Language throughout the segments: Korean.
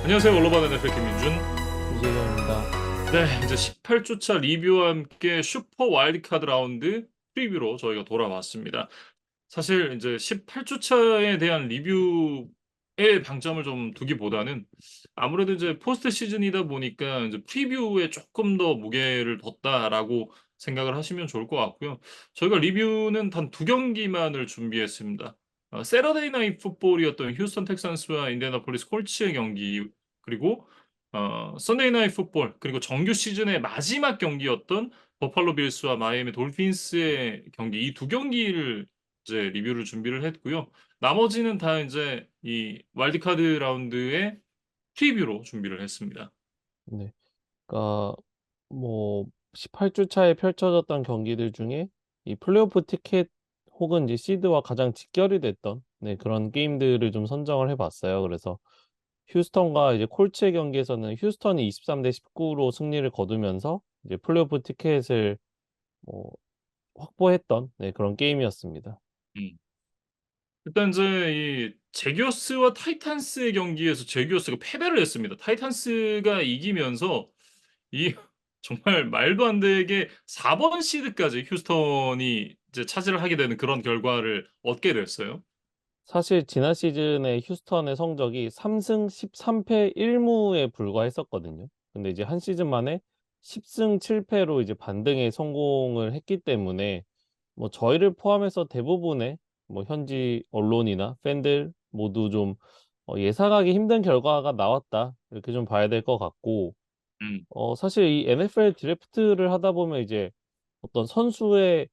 안녕하세요. 올로바는 NFL 김민준. 이재경입니다. 네, 이제 18주차 리뷰와 함께 슈퍼 와일드카드 라운드 프리뷰로 저희가 돌아왔습니다. 사실 이제 18주차에 대한 리뷰에 방점을 좀 두기보다는 아무래도 이제 포스트 시즌이다 보니까 이제 프리뷰에 조금 더 무게를 뒀다라고 생각을 하시면 좋을 것 같고요. 저희가 리뷰는 단 두 경기만을 준비했습니다. 세러데이 나잇 풋볼이었던 휴스턴 텍산스와 인디애나폴리스 콜츠의 경기, 그리고 선데이 나잇 풋볼, 그리고 정규 시즌의 마지막 경기였던 버팔로 빌스와 마이애미 돌핀스의 경기, 이 두 경기를 이제 리뷰를 준비를 했고요. 나머지는 다 이제 이 와일드카드 라운드의 프리뷰로 준비를 했습니다. 네. 그러니까 뭐 18주 차에 펼쳐졌던 경기들 중에 이 플레이오프 티켓 혹은 이제 시드와 가장 직결이 됐던 그런 게임들을 좀 선정을 해 봤어요. 그래서 휴스턴과 이제 콜츠의 경기에서는 휴스턴이 23대 19로 승리를 거두면서 이제 플레이오프 티켓을 뭐 확보했던 그런 게임이었습니다. 음. 일단 이제 이 제규어스와 타이탄스의 경기에서 제규어스가 패배를 했습니다. 타이탄스가 이기면서 이 정말 말도 안 되게 4번 시드까지 휴스턴이 이제 차지를 하게 되는 그런 결과를 얻게 됐어요. 사실 지난 시즌에 휴스턴의 성적이 3승 13패 1 무에 불과했었거든요. 근데 이제 한 시즌 만에 10승 7 패로 이제 반등에 성공을 했기 때문에 뭐 저희를 포함해서 대부분의 뭐 현지 언론이나 팬들 모두 좀 '예상하기 힘든 결과가 나왔다.' 이렇게 좀 봐야 될 것 같고, 음. 사실 이 NFL 드래프트를 하다 보면 이제 어떤 선수의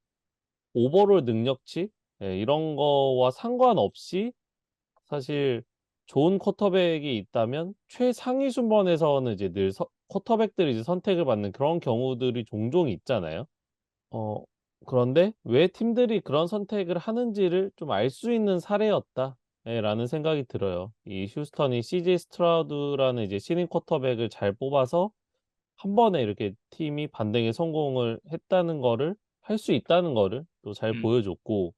오버롤 능력치, 이런 거와 상관없이 사실 좋은 쿼터백이 있다면 최상위 순번에서는 이제 늘 쿼터백들이 이제 선택을 받는 그런 경우들이 종종 있잖아요. 어 그런데 왜 팀들이 그런 선택을 하는지를 좀 알 수 있는 사례였다. 라는 생각이 들어요. 이 휴스턴이 CJ 스트라우드라는 이제 신인 쿼터백을 잘 뽑아서 한 번에 이렇게 팀이 반등에 성공을 했다는 거를, 할 수 있다는 거를 또 잘 음. 보여줬고,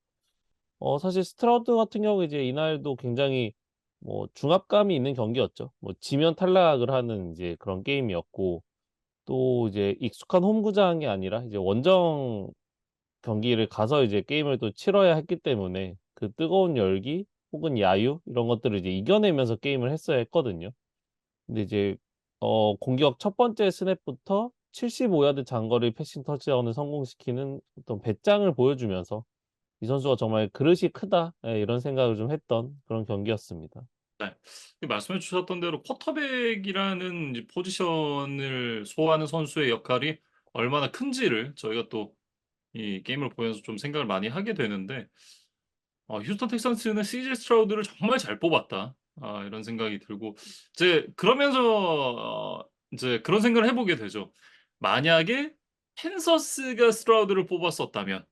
사실 스트라우드 같은 경우 이제 이날도 굉장히 뭐 중압감이 있는 경기였죠. 뭐 지면 탈락을 하는 이제 그런 게임이었고, 또 이제 익숙한 홈구장이 아니라 이제 원정 경기를 가서 이제 게임을 또 치러야 했기 때문에 그 뜨거운 열기 혹은 야유 이런 것들을 이제 이겨내면서 게임을 했어야 했거든요. 근데 이제 공격 첫 번째 스냅부터 75 야드 장거리 패싱 터치다운을 성공시키는 어떤 배짱을 보여주면서 '이 선수가 정말 그릇이 크다.' 이런 생각을 좀 했던 그런 경기였습니다. 네. 그 말씀해 주셨던 대로 쿼터백이라는 이제 포지션을 소화하는 선수의 역할이 얼마나 큰지를 저희가 또 이 게임을 보면서 좀 생각을 많이 하게 되는데, '휴스턴 텍산스는 CJ 스트라우드를 정말 잘 뽑았다.' 이런 생각이 들고, 이제 그러면서 이제 그런 생각을 해 보게 되죠. 만약에 캔서스가 스트라우드를 뽑았었다면,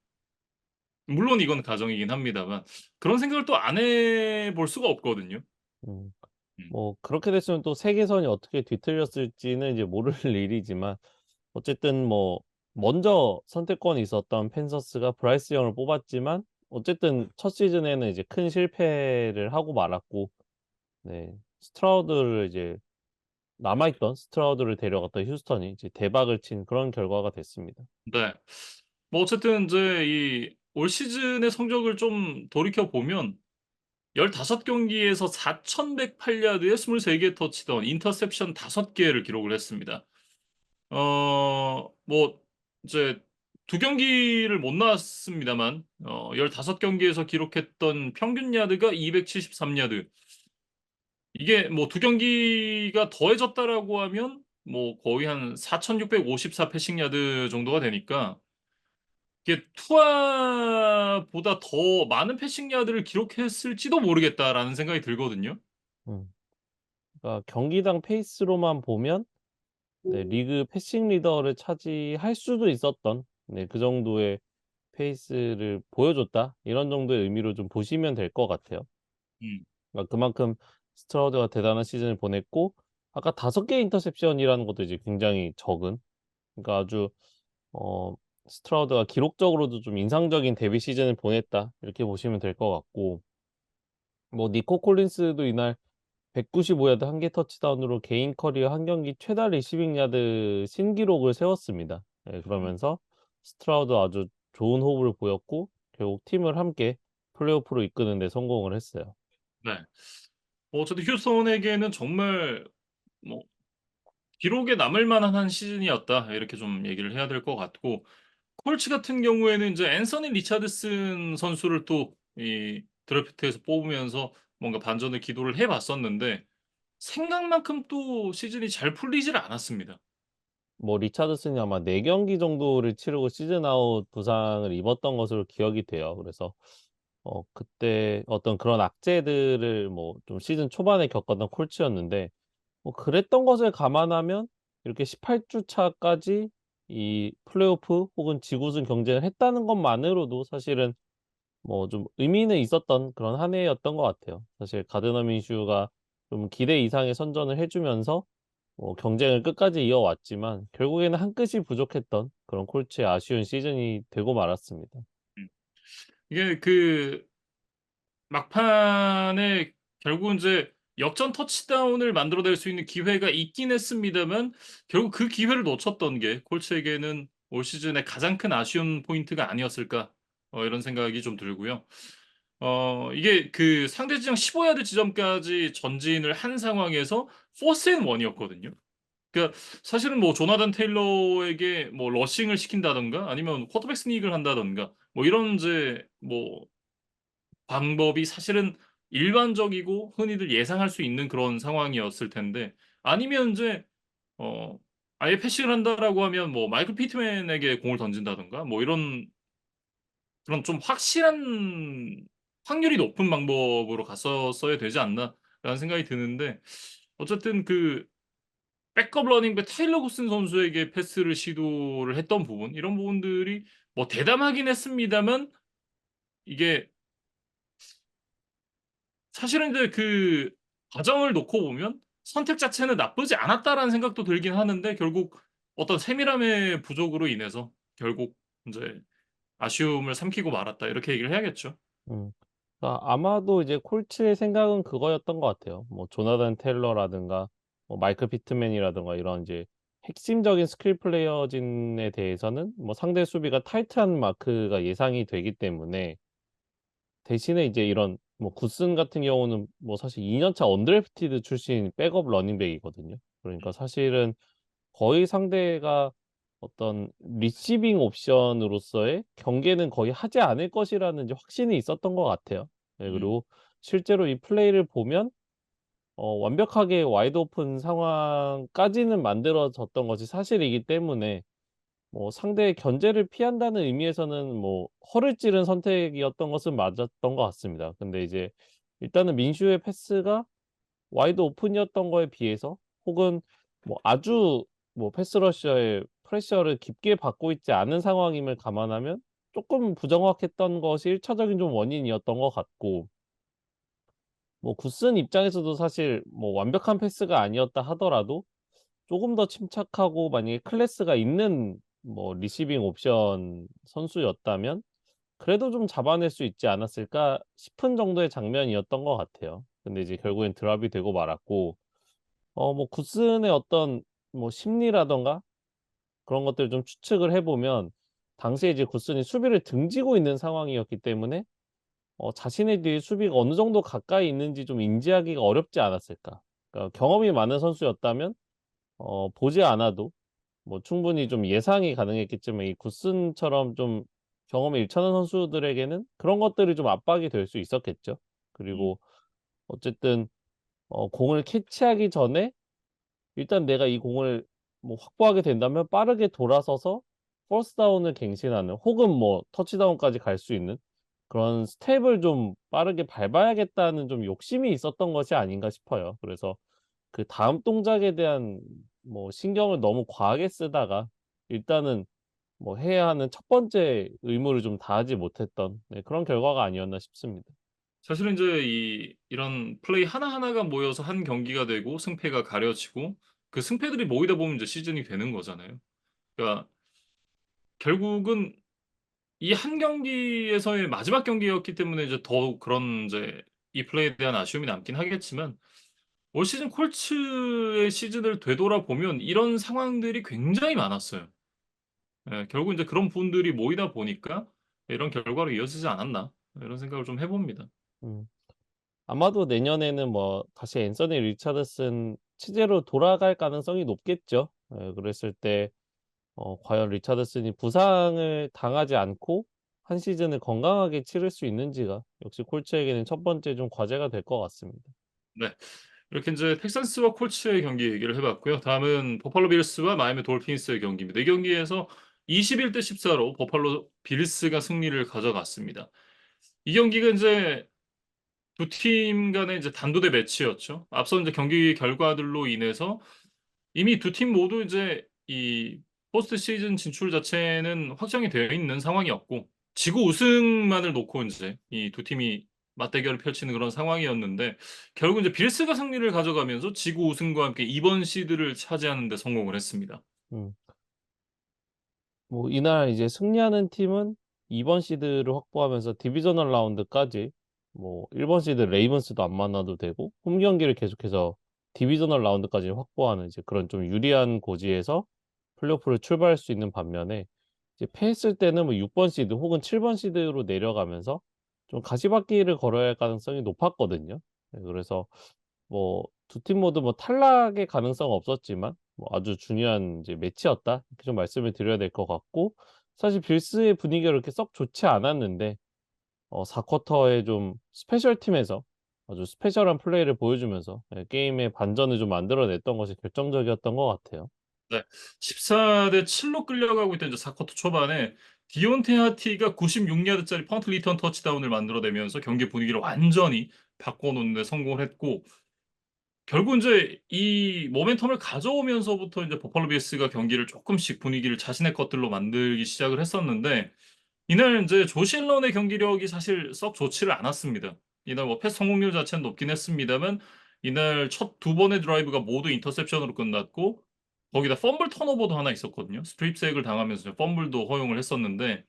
물론 이건 가정이긴 합니다만 그런 생각을 또 안 해볼 수가 없거든요. 음. 음. 뭐 그렇게 됐으면 또 세계선이 어떻게 뒤틀렸을지는 이제 모를 일이지만, 어쨌든 뭐 먼저 선택권이 있었던 펜서스가 브라이스 영을 뽑았지만 어쨌든 첫 시즌에는 이제 큰 실패를 하고 말았고, 스트라우드를 이제 남아 있던 스트라우드를 데려갔던 휴스턴이 이제 대박을 친 그런 결과가 됐습니다. 네. 뭐 어쨌든 인제 이 올 시즌의 성적을 좀 돌이켜 보면 15 경기에서 4,108 야드에 23개 터치다운, 인터셉션 5 개를 기록을 했습니다. 뭐 이제 두 경기를 못 나왔습니다만 15 경기에서 기록했던 평균 야드가 273 야드. 이게 뭐 두 경기가 더해졌다라고 하면 뭐 거의 한 4,654 패싱 야드 정도가 되니까, 이게 '투아보다 더 많은 패싱 야드를 기록했을지도 모르겠다.'라는 생각이 들거든요. 음. 그러니까 경기당 페이스로만 보면 리그 패싱 리더를 차지할 수도 있었던 그 정도의 페이스를 보여줬다. 이런 정도의 의미로 좀 보시면 될 것 같아요. 음. 그러니까 그만큼 스트라우드가 대단한 시즌을 보냈고, 아까 5개 인터셉션이라는 것도 이제 굉장히 적은, 그러니까 아주 어 '스트라우드가 기록적으로도 좀 인상적인 데뷔 시즌을 보냈다.' 이렇게 보시면 될 것 같고, 뭐 니코 콜린스도 이날 195야드 1개 터치다운으로 개인 커리어 한 경기 최다 리시빙 야드 신기록을 세웠습니다. 예, 음. 그러면서 스트라우드 아주 좋은 호흡을 보였고 결국 팀을 함께 플레이오프로 이끄는 데 성공을 했어요. 네. 어쨌든 휴스턴에게는 정말 뭐 기록에 남을 만한 한 시즌이었다. 이렇게 좀 얘기를 해야 될 것 같고 콜츠 같은 경우에는 이제 앤서니 리차드슨 선수를 또 이 드래프트에서 뽑으면서 뭔가 반전의 기도를 해 봤었는데 생각만큼 또 시즌이 잘 풀리질 않았습니다. 뭐 리차드슨이 아마 4 경기 정도를 치르고 시즌 아웃 부상을 입었던 것으로 기억이 돼요. 그래서 그때 어떤 그런 악재들을 뭐 좀 시즌 초반에 겪었던 콜츠였는데 뭐 그랬던 것을 감안하면 이렇게 18주 차까지 이 플레이오프 혹은 지구승 경쟁을 했다는 것만으로도 사실은 뭐 좀 의미는 있었던 그런 한 해였던 것 같아요. 사실 가드너 민슈가 좀 기대 이상의 선전을 해 주면서 경쟁을 끝까지 이어왔지만 결국에는 한 끗이 부족했던 그런 콜츠의 아쉬운 시즌이 되고 말았습니다. 음. 이게 그 막판에 결국 인제 역전 터치다운을 만들어낼 수 있는 기회가 있긴 했습니다만 결국 그 기회를 놓쳤던 게 콜츠에게는 올 시즌의 가장 큰 아쉬운 포인트가 아니었을까 이런 생각이 좀 들고요. 이게 그 상대 지점 15 야드 지점까지 전진을 한 상황에서 포스 앤 원이었거든요. 그러니까 사실은 뭐 조나단 테일러에게 뭐 러싱을 시킨다든가 아니면 쿼터백 스닉을 한다든가 뭐 이런 인제 뭐 방법이 사실은 일반적이고 흔히들 예상할 수 있는 그런 상황이었을 텐데 아니면 인제 어 아예 패싱을 한다라고 하면 뭐 마이클 피트맨에게 공을 던진다든가 뭐 이런 그런 좀 확실한 확률이 높은 방법으로 갔었어야 되지 않나라는 생각이 드는데 어쨌든 그 백업 러닝백 타일러 굿슨 선수에게 패스를 시도를 했던 부분 이런 부분들이 뭐 대담하긴 했습니다만 이게 사실은 이제 그 과정을 놓고 보면 '선택 자체는 나쁘지 않았다.'라는 생각도 들긴 하는데 결국 어떤 세밀함의 부족으로 인해서 결국 인제 '아쉬움을 삼키고 말았다.' 이렇게 얘기를 해야겠죠. 음. 아마도 이제 콜츠의 생각은 그거였던 것 같아요. 뭐 조나단 테일러라든가 뭐 마이클 피트맨이라든가 이런 이제 핵심적인 스킬 플레이어진에 대해서는 뭐 상대 수비가 타이트한 마크가 예상이 되기 때문에 대신에 이제 이런 뭐 굿슨 같은 경우는 뭐 사실 2 년차 언드래프티드 출신 백업 러닝백이거든요. 그러니까 사실은 거의 상대가 어떤 리시빙 옵션으로서의 경계는 거의 하지 않을 것이라는 이제 확신이 있었던 것 같아요. 네, 음. 그리고 실제로 이 플레이를 보면 완벽하게 와이드 오픈 상황까지는 만들어졌던 것이 사실이기 때문에 뭐 상대의 견제를 피한다는 의미에서는 뭐 허를 찌른 선택이었던 것은 맞았던 것 같습니다. 근데 이제 일단은 민슈의 패스가 와이드 오픈이었던 거에 비해서 혹은 뭐 아주 뭐 패스 러셔의 프레셔를 깊게 받고 있지 않은 상황임을 감안하면 쪼끔 부정확했던 것이 1 차적인 좀 원인이었던 것 같고 뭐 굿슨 입장에서도 사실 뭐 완벽한 패스가 아니었다 하더라도 조금 더 침착하고 만약에 클래스가 있는 뭐 리시빙 옵션 선수였다면 '그래도 좀 잡아낼 수 있지 않았을까?' 싶은 정도의 장면이었던 것 같아요. 근데 이제 결국엔 드랍이 되고 말았고 뭐 굿슨의 어떤 뭐 심리라든가 그런 것들을 좀 추측을 해 보면 당시에 이제 굿슨이 수비를 등지고 있는 상황이었기 때문에 자신의 뒤에 수비가 어느 정도 가까이 있는지 좀 인지하기가 어렵지 않았을까. 그러니까 경험이 많은 선수였다면 보지 않아도 뭐 충분히 좀 예상이 가능했겠지만 이 굿슨처럼 좀 경험이 일천한 선수들에게는 그런 것들이 좀 압박이 될 수 있었겠죠. 음. 그리고 어쨌든 공을 캐치하기 전에 일단 내가 이 공을 뭐 확보하게 된다면 빠르게 돌아서서 퍼스트 다운을 갱신하는 혹은 뭐 터치다운까지 갈 수 있는 그런 스텝을 좀 빠르게 밟아야겠다는 좀 욕심이 있었던 것이 아닌가 싶어요. 그래서 그다음 동작에 대한 뭐 신경을 너무 과하게 쓰다가 일단은 뭐 해야 하는 첫 번째 의무를 좀 다하지 못했던 그런 결과가 아니었나 싶습니다. 사실은 인제 이런 플레이 하나하나가 모여서 한 경기가 되고 승패가 가려지고 그 승패들이 모이다 보면 이제 시즌이 되는 거잖아요. 그러니까 결국은 이 한 경기에서의 마지막 경기였기 때문에 이제 더욱 그런 인제 이 플레이에 대한 아쉬움이 남긴 하겠지만 올 시즌 콜츠의 시즌을 되돌아보면 이런 상황들이 굉장히 많았어요. 예, 결국 이제 그런 분들이 모이다 보니까 이런 결과로 이어지지 않았나 이런 생각을 좀 해봅니다. 음. 아마도 내년에는 뭐 다시 앤서니 리차드슨 체제로 돌아갈 가능성이 높겠죠. 예, 그랬을 때 과연 리차드슨이 부상을 당하지 않고 한 시즌을 건강하게 치를 수 있는지가 역시 콜츠에게는 첫 번째 좀 과제가 될 것 같습니다. 네. 이렇게 인제 텍산스와 콜츠의 경기 얘기를 해 봤고요. 다음은 버팔로 빌스와 마이애미 돌핀스의 경기입니다. 이 경기에서 21대 14로 버팔로 빌스가 승리를 가져갔습니다. 이 경기가 인제 두 팀 간의 이제 단도대 매치였죠. 앞서 인제 경기 결과들로 인해서 이미 두 팀 모두 이제 이 포스트 시즌 진출 자체는 확정이 되어 있는 상황이었고 지구 우승만을 놓고 인제 이 두 팀이 맞대결을 펼치는 그런 상황이었는데 결국 이제 빌스가 승리를 가져가면서 지구 우승과 함께 2번 시드를 차지하는 데 성공을 했습니다. 음. 뭐 이날 이제 승리하는 팀은 2번 시드를 확보하면서 디비저널 라운드까지 뭐 1번 시드 레이븐스도 안 만나도 되고 홈 경기를 계속해서 디비저널 라운드까지 확보하는 이제 그런 좀 유리한 고지에서 플레이오프를 출발할 수 있는 반면에 이제 패했을 때는 뭐 6번 시드 혹은 7번 시드로 내려가면서 좀 가시밭길을 걸어야 할 가능성이 높았거든요. 네, 그래서 뭐 두 팀 모두 뭐 탈락의 가능성은 없었지만 뭐 아주 중요한 이제 매치였다 이렇게 좀 말씀을 드려야 될 것 같고 사실 빌스의 분위기가 그렇게 썩 좋지 않았는데 4 쿼터에 좀 스페셜 팀에서 아주 스페셜한 플레이를 보여주면서 예 게임의 반전을 좀 만들어냈던 것이 결정적이었던 것 같아요. 네. 14대 7로 끌려가고 있던 이제 4쿼터 초반에 디온테 하티가 96 야드짜리 펀트 리턴 터치다운을 만들어내면서 경기 분위기를 완전히 바꿔 놓는 데 성공을 했고 결국 인제 이 모멘텀을 가져오면서부터 인제 버팔로 빌스가 경기를 쪼끔씩 분위기를 자신의 것들로 만들기 시작을 했었는데 이날 인제 조시 앨런의 경기력이 사실 썩 좋지를 않았습니다. 이날 뭐 패스 성공률 자체는 높긴 했습니다만 이날 첫 두 번의 드라이브가 모두 인터셉션으로 끝났고 거기다 펌블 턴오버도 하나 있었거든요. 스트립 색을 당하면서 이제 펌블도 허용을 했었는데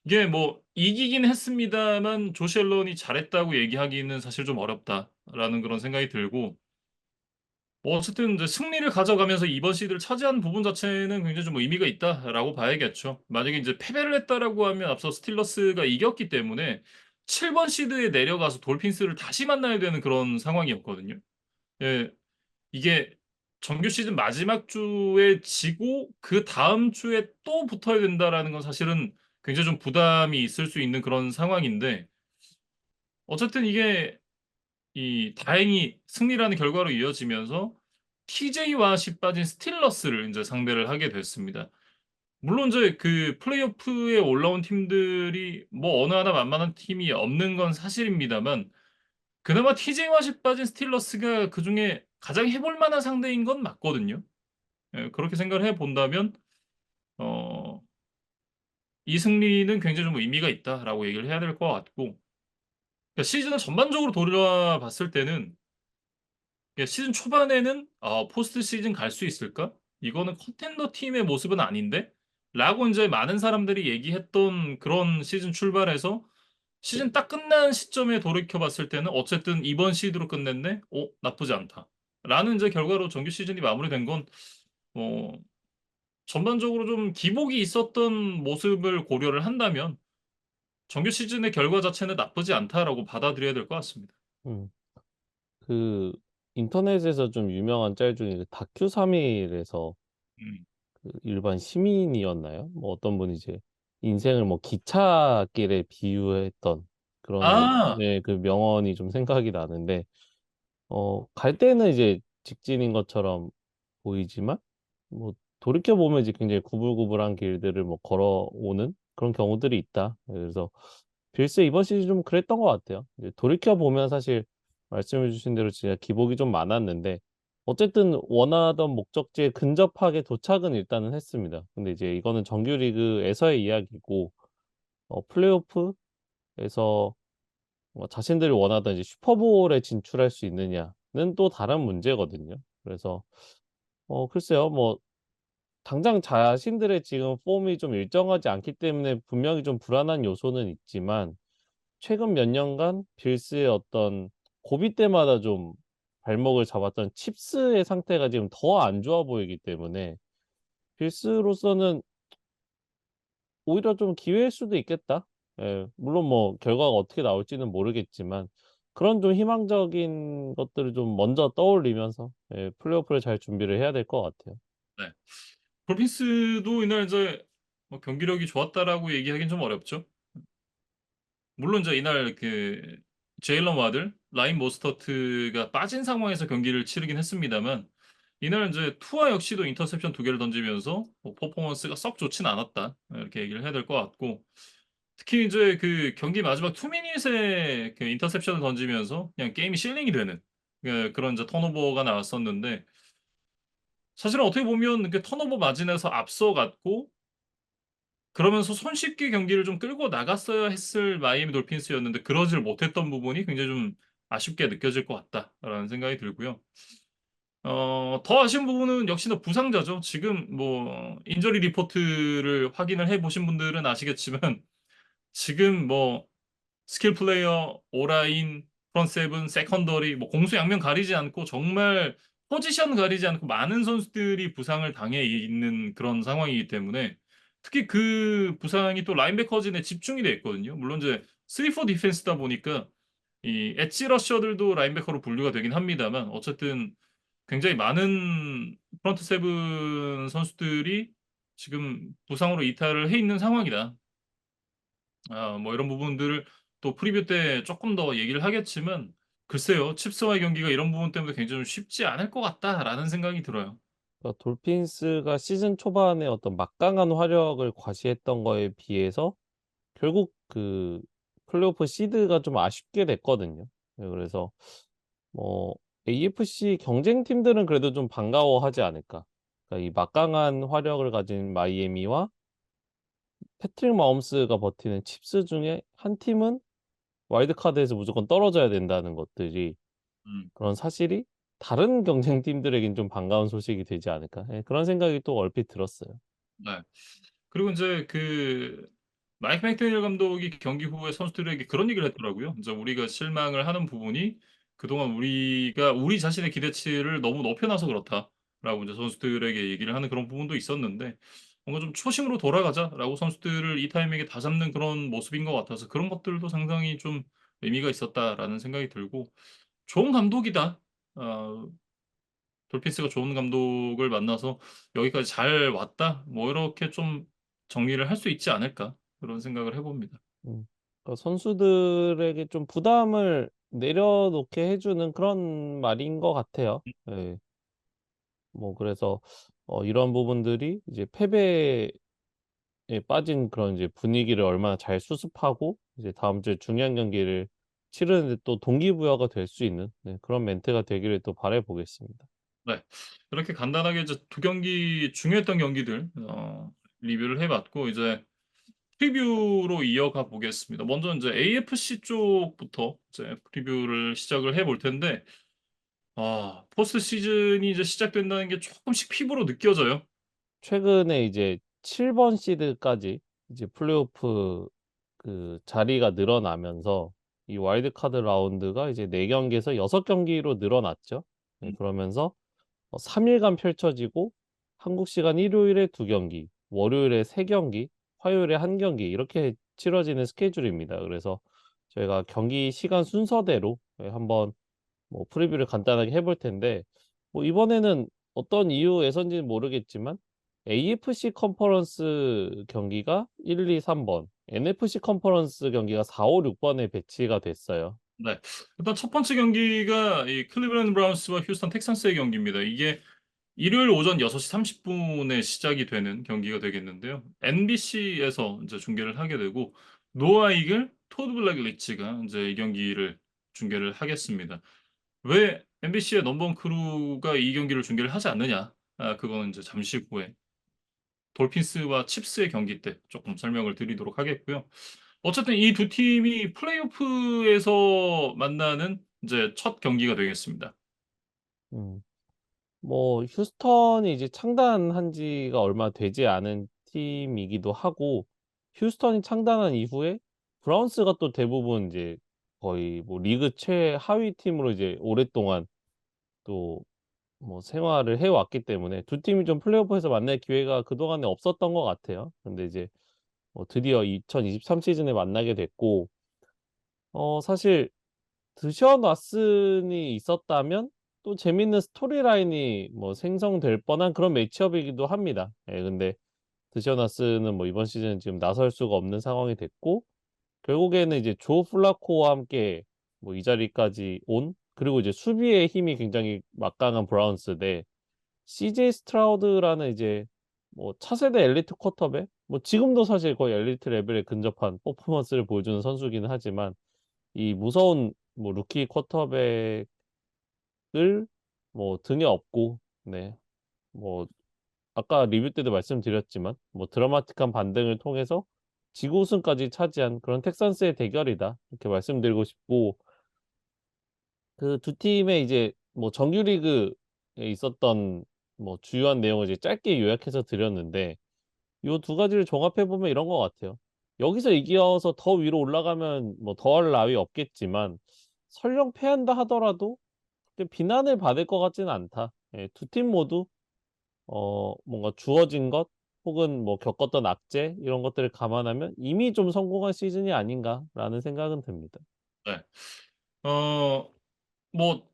이게 뭐 이기긴 했습니다만 '조시 앨런이 잘했다고 얘기하기는 사실 좀 어렵다.'라는 그런 생각이 들고 뭐 어쨌든 이제 승리를 가져가면서 2번 시드를 차지한 부분 자체는 굉장히 좀 의미가 있다라고 봐야겠죠. 만약에 인제 패배를 했다라고 하면 앞서 스틸러스가 이겼기 때문에 7번 시드에 내려가서 돌핀스를 다시 만나야 되는 그런 상황이었거든요. 예. 이게 정규 시즌 마지막 주에 지고 그다음 주에 또 붙어야 된다라는 건 사실은 굉장히 좀 부담이 있을 수 있는 그런 상황인데 어쨌든 이게 이 다행히 승리라는 결과로 이어지면서 TJ 왓이 빠진 스틸러스를 인제 상대를 하게 됐습니다. 물론 이제 그 플레이오프에 올라온 팀들이 뭐 어느 하나 만만한 팀이 없는 건 사실입니다만 그나마 TJ 왓이 빠진 스틸러스가 그중에 가장 해볼 만한 상대인 건 맞거든요. 예, 그렇게 생각을 해 본다면 어 이 승리는 굉장히 좀 의미가 있다라고 얘기를 해야 될 것 같고 그러니까 시즌을 전반적으로 돌아봤을 때는 시즌 초반에는 '포스트 시즌 갈 수 있을까? 이거는 컨텐더 팀의 모습은 아닌데?'라고 인제 많은 사람들이 얘기했던 그런 시즌 출발에서 시즌 딱 끝난 시점에 돌이켜 봤을 때는 어쨌든 '이번 시드로 끝냈네. 나쁘지 않다.'라는 인제 결과로 정규 시즌이 마무리된 건 어 전반적으로 좀 기복이 있었던 모습을 고려를 한다면 '정규 시즌의 결과 자체는 나쁘지 않다.'라고 받아들여야 될 것 같습니다. 음. 그 인터넷에서 좀 유명한 짤 중에 그 다큐 3 일에서 음. 그 일반 시민이었나요? 뭐 어떤 분이 이제 인생을 뭐 기찻길에 비유했던 그런 뭐 아. 네 그 명언이 좀 생각이 나는데 갈 때는 이제 직진인 것처럼 보이지만 뭐 돌이켜 보면 이제 굉장히 구불구불한 길들을 뭐 걸어오는 그런 경우들이 있다. 그래서 빌스 이번 시즌 좀 그랬던 것 같아요. 이제 돌이켜 보면 사실 말씀해 주신 대로 진짜 기복이 좀 많았는데 어쨌든 원하던 목적지에 근접하게 도착은 일단은 했습니다. 근데 이제 이거는 정규 리그에서의 이야기고 플레이오프에서 자신들이 원하던 이제 슈퍼볼에 진출할 수 있느냐는 또 다른 문제거든요. 그래서 글쎄요. 뭐 당장 자신들의 지금 폼이 좀 일정하지 않기 때문에 분명히 좀 불안한 요소는 있지만 최근 몇 년간 빌스의 어떤 고비 때마다 좀 발목을 잡았던 칩스의 상태가 지금 더 안 좋아 보이기 때문에 빌스로서는 오히려 좀 기회일 수도 있겠다. 예, 물론 뭐 결과가 어떻게 나올지는 모르겠지만 그런 좀 희망적인 것들을 좀 먼저 떠올리면서 예, 플레이오프를 잘 준비를 해야 될 것 같아요. 네. 돌핀스도 이날 이제 뭐 경기력이 좋았다라고 얘기하긴 좀 어렵죠. 물론 이제 이날 그 제일런 와들, 라인 모스터트가 빠진 상황에서 경기를 치르긴 했습니다만 이날 이제 투아 역시도 인터셉션 두 개를 던지면서 뭐 퍼포먼스가 썩 좋진 않았다 이렇게 얘기를 해야 될 것 같고 특히 이제 그 경기 마지막 투미닛에 그 인터셉션을 던지면서 그냥 게임이 실링이 되는 그런 이제 턴오버가 나왔었는데 사실은 어떻게 보면 그 턴오버 마진에서 앞서갔고 그러면서 손쉽게 경기를 좀 끌고 나갔어야 했을 마이애미 돌핀스였는데 그러질 못했던 부분이 굉장히 좀 아쉽게 느껴질 것 같다라는 생각이 들고요. 더 아쉬운 부분은 역시나 부상자죠. 지금 뭐 인저리 리포트를 확인을 해 보신 분들은 아시겠지만 지금 뭐 스킬 플레이어, 오라인, 프런트 세븐, 세컨더리 뭐 공수 양면 가리지 않고 정말 포지션 가리지 않고 많은 선수들이 부상을 당해 있는 그런 상황이기 때문에 특히 그 부상이 또 라인베커진에 집중이 돼 있거든요. 물론 이제 3-4 디펜스다 보니까 이 엣지 러셔들도 라인베커로 분류가 되긴 합니다만 어쨌든 굉장히 많은 프런트 세븐 선수들이 지금 부상으로 이탈을 해 있는 상황이다. 뭐 이런 부분들을 또 프리뷰 때 조금 더 얘기를 하겠지만 글쎄요. 칩스와의 경기가 이런 부분 때문에 굉장히 좀 쉽지 않을 것 같다라는 생각이 들어요. 그러니까 돌핀스가 시즌 초반에 어떤 막강한 화력을 과시했던 거에 비해서 결국 그 플레이오프 시드가 좀 아쉽게 됐거든요. 예, 그래서 뭐 AFC 경쟁팀들은 그래도 좀 반가워하지 않을까. 그러니까 이 막강한 화력을 가진 마이애미와 패트릭 마홈스가 버티는 칩스 중에 한 팀은 와일드카드에서 무조건 떨어져야 된다는 것들이 음. 그런 사실이 다른 경쟁팀들에겐 좀 반가운 소식이 되지 않을까. 예, 그런 생각이 또 얼핏 들었어요. 네. 그리고 인제 그 마이크 맥데니얼 감독이 경기 후에 선수들에게 그런 얘기를 했더라고요. 인제 "우리가 실망을 하는 부분이 그동안 우리가 우리 자신의 기대치를 너무 높여 놔서 그렇다."라고 인제 선수들에게 얘기를 하는 그런 부분도 있었는데 뭔가 좀 '초심으로 돌아가자.'라고 선수들을 이 타이밍에 다잡는 그런 모습인 것 같아서 그런 것들도 상당히 좀 의미가 있었다라는 생각이 들고 '좋은 감독이다.' 어 돌핀스가 좋은 감독을 만나서 '여기까지 잘 왔다.' 뭐 이렇게 좀 정리를 할 수 있지 않을까 그런 생각을 해 봅니다. 그러니까 선수들에게 좀 부담을 내려놓게 해주는 그런 말인 것 같아요. 예. 뭐 그래서 이런 부분들이 이제 패배에 빠진 그런 이제 분위기를 얼마나 잘 수습하고 이제 다음 주에 중요한 경기를 치르는 데 또 동기부여가 될 수 있는 네, 그런 멘트가 되기를 또 바라 보겠습니다. 네. 이렇게 간단하게 이제 두 경기 중요했던 경기들 리뷰를 해 봤고 이제 프리뷰로 이어가 보겠습니다. 먼저 인제 AFC 쪽부터 이제 프리뷰를 시작을 해볼 텐데 포스트 시즌이 이제 시작된다는 게 쪼끔씩 피부로 느껴져요. 최근에 이제 7번 시드까지 이제 플레이오프 그 자리가 늘어나면서 이 와일드 카드 라운드가 이제 4 경기에서 6 경기로 늘어났죠. 네, 음 그러면서 3 일간 펼쳐지고 한국 시간 일요일에 2 경기, 월요일에 3 경기, 화요일에 1 경기 이렇게 치러지는 스케줄입니다. 그래서 저희가 경기 시간 순서대로 한번 뭐 프리뷰를 간단하게 해볼 텐데 뭐 이번에는 어떤 이유에선지는 모르겠지만 AFC 컨퍼런스 경기가 1, 2, 3 번, NFC 컨퍼런스 경기가 4, 5, 6 번에 배치가 됐어요. 네. 일단 첫 번째 경기가 이 클리블랜드 브라운스와 휴스턴 텍산스의 경기입니다. 이게 일요일 오전 6시 30 분에 시작이 되는 경기가 되겠는데요. NBC에서 인제 중계를 하게 되고 노아 이글, 토드 블랙리치가 인제 이 경기를 중계를 하겠습니다. 왜 MBC의 넘버 원 크루가 이 경기를 중계를 하지 않느냐? 그거는 인제 잠시 후에 돌핀스와 칩스의 경기 때 쪼끔 설명을 드리도록 하겠고요. 어쨌든 이 두 팀이 플레이오프에서 만나는 인제 첫 경기가 되겠습니다. 음. 뭐 휴스턴이 이제 창단한 지가 얼마 되지 않은 팀이기도 하고 휴스턴이 창단한 이후에 브라운스가 또 대부분 이제 거의 뭐 리그 최하위 팀으로 이제 오랫동안 또 뭐 생활을 해 왔기 때문에 두 팀이 좀 플레이오프에서 만날 기회가 그동안에 없었던 것 같아요. 근데 이제 드디어 2023 시즌에 만나게 됐고 사실 드션 왓슨이 있었다면 또 재밌는 스토리라인이 뭐 생성될 뻔한 그런 매치업이기도 합니다. 예 근데 드션 왓슨은 뭐 이번 시즌 지금 나설 수가 없는 상황이 됐고 결국에는 이제 조 플라코와 함께 뭐 이 자리까지 온 그리고 이제 수비의 힘이 굉장히 막강한 브라운스 대 CJ 스트라우드라는 이제 뭐 차세대 엘리트 쿼터백 뭐 지금도 사실 거의 엘리트 레벨에 근접한 퍼포먼스를 보여주는 선수기는 하지만 이 무서운 뭐 루키 쿼터백을 뭐 등에 업고 네 뭐 아까 리뷰 때도 말씀드렸지만 뭐 드라마틱한 반등을 통해서 지구 우승까지 차지한 그런 텍산스의 대결이다. 이렇게 말씀드리고 싶고 그 두 팀의 이제 뭐 정규리그에 있었던 뭐 주요한 내용을 이제 짧게 요약해서 드렸는데 요 두 가지를 종합해 보면 이런 것 같아요. 여기서 이겨서 더 위로 올라가면 뭐 더할 나위 없겠지만 설령 패한다 하더라도 그렇게 비난을 받을 것 같지는 않다. 예, 두 팀 모두 뭔가 주어진 것 혹은 뭐 겪었던 악재 이런 것들을 감안하면 이미 좀 성공한 시즌이 아닌가라는 생각은 듭니다. 네. 어 뭐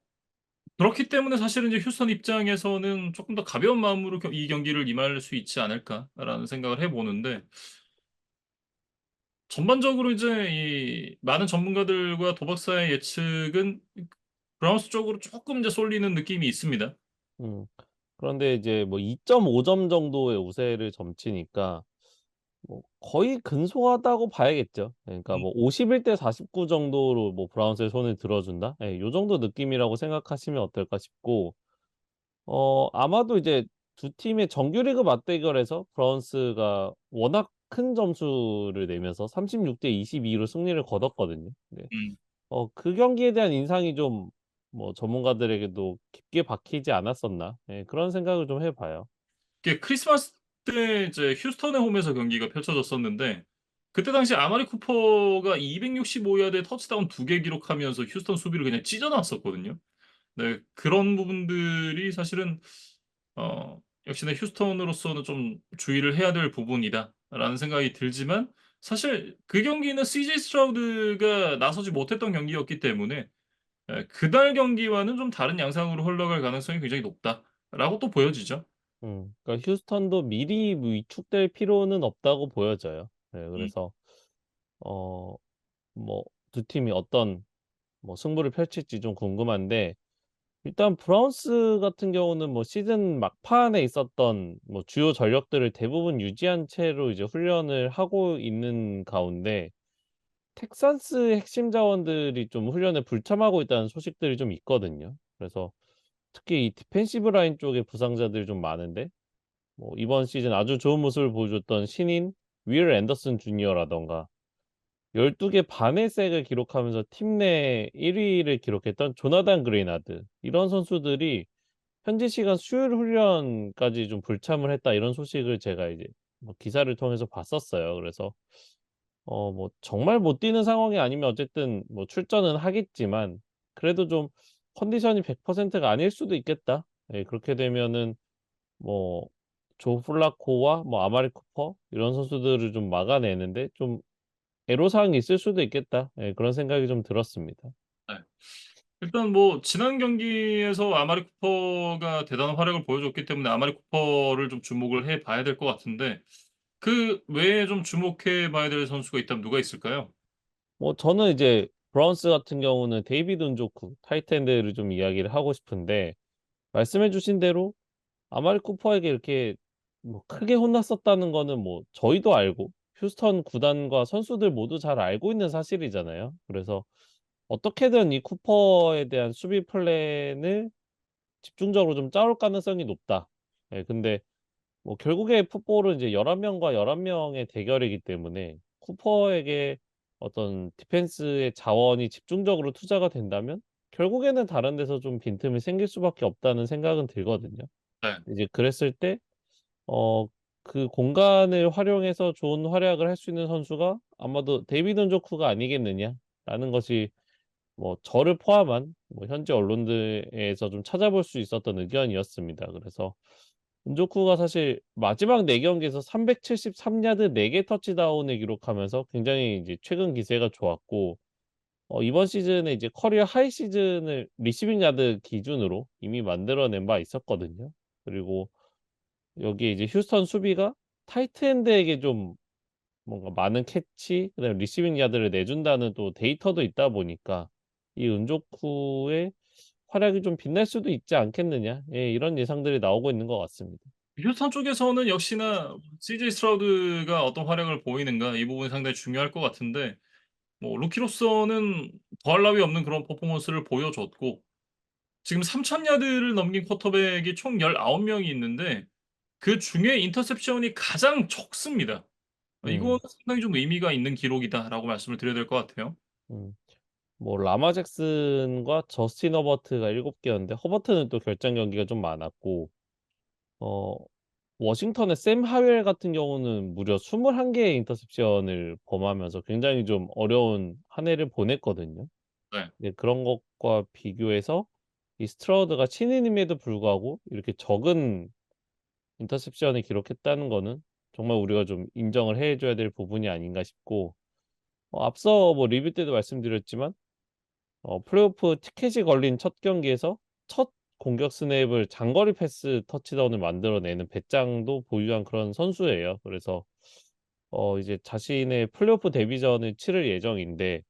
그렇기 때문에 사실은 이제 휴스턴 입장에서는 조금 더 가벼운 마음으로 이 경기를 임할 수 있지 않을까라는 생각을 해 보는데 전반적으로 이제 이 많은 전문가들과 도박사의 예측은 브라운스 쪽으로 조금 이제 쏠리는 느낌이 있습니다. 음. 그런데 이제 뭐 2.5점 정도의 우세를 점치니까 뭐 거의 근소하다고 봐야겠죠. 그러니까 음 뭐 51대 49 정도로 뭐 브라운스의 손을 들어준다. 예, 요 정도 느낌이라고 생각하시면 어떨까 싶고 아마도 이제 두 팀의 정규리그 맞대결에서 브라운스가 워낙 큰 점수를 내면서 36대 22로 승리를 거뒀거든요. 네. 음. 그 경기에 대한 인상이 좀 뭐 전문가들에게도 깊게 박히지 않았었나. 예 그런 생각을 좀 해 봐요. 이게 크리스마스 때 이제 휴스턴의 홈에서 경기가 펼쳐졌었는데 그때 당시 아마리 쿠퍼가 265 야드의 터치다운 2개 기록하면서 휴스턴 수비를 그냥 찢어 놨었거든요. 네. 그런 부분들이 사실은 역시나 '휴스턴으로서는 좀 주의를 해야 될 부분이다.'라는 생각이 들지만 사실 그 경기는 CJ 스트라우드가 나서지 못했던 경기였기 때문에 그날 경기와는 좀 다른 양상으로 흘러갈 가능성이 굉장히 높다라고 또 보여지죠. 그러니까 휴스턴도 미리 위축될 필요는 없다고 보여져요. 네 음. 그래서 어 뭐 두 팀이 어떤 뭐 승부를 펼칠지 좀 궁금한데 일단 브라운스 같은 경우는 뭐 시즌 막판에 있었던 뭐 주요 전력들을 대부분 유지한 채로 이제 훈련을 하고 있는 가운데 텍사스의 핵심 자원들이 좀 훈련에 불참하고 있다는 소식들이 좀 있거든요. 그래서 특히 이 디펜시브 라인 쪽에 부상자들이 좀 많은데 뭐 이번 시즌 아주 좋은 모습을 보여줬던 신인 윌 앤더슨 주니어라든가 12개 반의 색을 기록하면서 팀 내 1 위를 기록했던 조나단 그레이나드 이런 선수들이 현지 시간 수요일 훈련까지 좀 불참을 했다 이런 소식을 제가 이제 뭐 기사를 통해서 봤었어요. 그래서 뭐 정말 못 뛰는 상황이 아니면 어쨌든 뭐 출전은 하겠지만 그래도 좀 '컨디션이 100%가 아닐 수도 있겠다.' 예 그렇게 되면은 뭐 조 플라코와 뭐 아마리 쿠퍼 이런 선수들을 좀 막아내는데 좀 애로사항이 있을 수도 있겠다. 예 그런 생각이 좀 들었습니다. 네. 일단 뭐 지난 경기에서 아마리 쿠퍼가 대단한 활약을 보여줬기 때문에 아마리 쿠퍼를 좀 주목을 해 봐야 될 것 같은데 그 외에 좀 주목해 봐야 될 선수가 있다면 누가 있을까요? 뭐 저는 이제 브라운스 같은 경우는 데이비드 은조쿠 타이트 엔드를 좀 이야기를 하고 싶은데 말씀해 주신 대로 아마리 쿠퍼에게 이렇게 뭐 크게 혼났었다는 거는 뭐 저희도 알고 휴스턴 구단과 선수들 모두 잘 알고 있는 사실이잖아요. 그래서 어떻게든 이 쿠퍼에 대한 수비 플랜을 집중적으로 좀 짜올 가능성이 높다. 예 근데 뭐 결국에 풋볼은 이제 11 명과 11 명의 대결이기 때문에 쿠퍼에게 어떤 디펜스의 자원이 집중적으로 투자가 된다면 결국에는 다른 데서 좀 빈틈이 생길 수밖에 없다는 생각은 들거든요. 네. 이제 그랬을 때 그 공간을 활용해서 좋은 활약을 할 수 있는 선수가 아마도 데이비드 온조크가 아니겠느냐라는 것이 뭐 저를 포함한 뭐 현지 언론들에서 좀 찾아볼 수 있었던 의견이었습니다. 그래서 은조쿠가 사실 마지막 4 경기에서 373 야드 4개 터치다운을 기록하면서 굉장히 이제 최근 기세가 좋았고, 이번 시즌에 이제 커리어 하이 시즌을 리시빙 야드 기준으로 이미 만들어낸 바 있었거든요. 그리고 여기에 이제 휴스턴 수비가 타이트 엔드에게 좀 뭔가 많은 캐치 그다음에 리시빙 야드를 내준다는 또 데이터도 있다 보니까 이 은조쿠의 활약이 좀 빛날 수도 있지 않겠느냐. 예, 이런 예상들이 나오고 있는 것 같습니다. 휴스턴 쪽에서는 역시나 CJ 스트라우드가 어떤 활약을 보이는가 이 부분이 상당히 중요할 것 같은데 뭐 루키로서는 더할 나위 없는 그런 퍼포먼스를 보여줬고 지금 3,000 야드를 넘긴 쿼터백이 총 19 명이 있는데 그중에 인터셉션이 가장 적습니다. 이거는 음. 상당히 좀 의미가 있는 기록이다라고 말씀을 드려야 될 것 같아요. 음. 뭐 라마 잭슨과 저스틴 허버트가 7 개였는데 허버트는 또 결장 경기가 좀 많았고, 어 워싱턴의 샘 하웰 같은 경우는 무려 21 개의 인터셉션을 범하면서 굉장히 좀 어려운 한 해를 보냈거든요. 네. 네, 그런 것과 비교해서 이 스트라우드가 신인임에도 불구하고 이렇게 적은 인터셉션을 기록했다는 거는 정말 우리가 좀 인정을 해 줘야 될 부분이 아닌가 싶고, 앞서 뭐 리뷰 때도 말씀드렸지만 플레이오프 티켓이 걸린 첫 경기에서 첫 공격 스냅을 장거리 패스 터치다운을 만들어내는 배짱도 보유한 그런 선수예요. 그래서 이제 자신의 플레이오프 데뷔전을 치를 예정인데,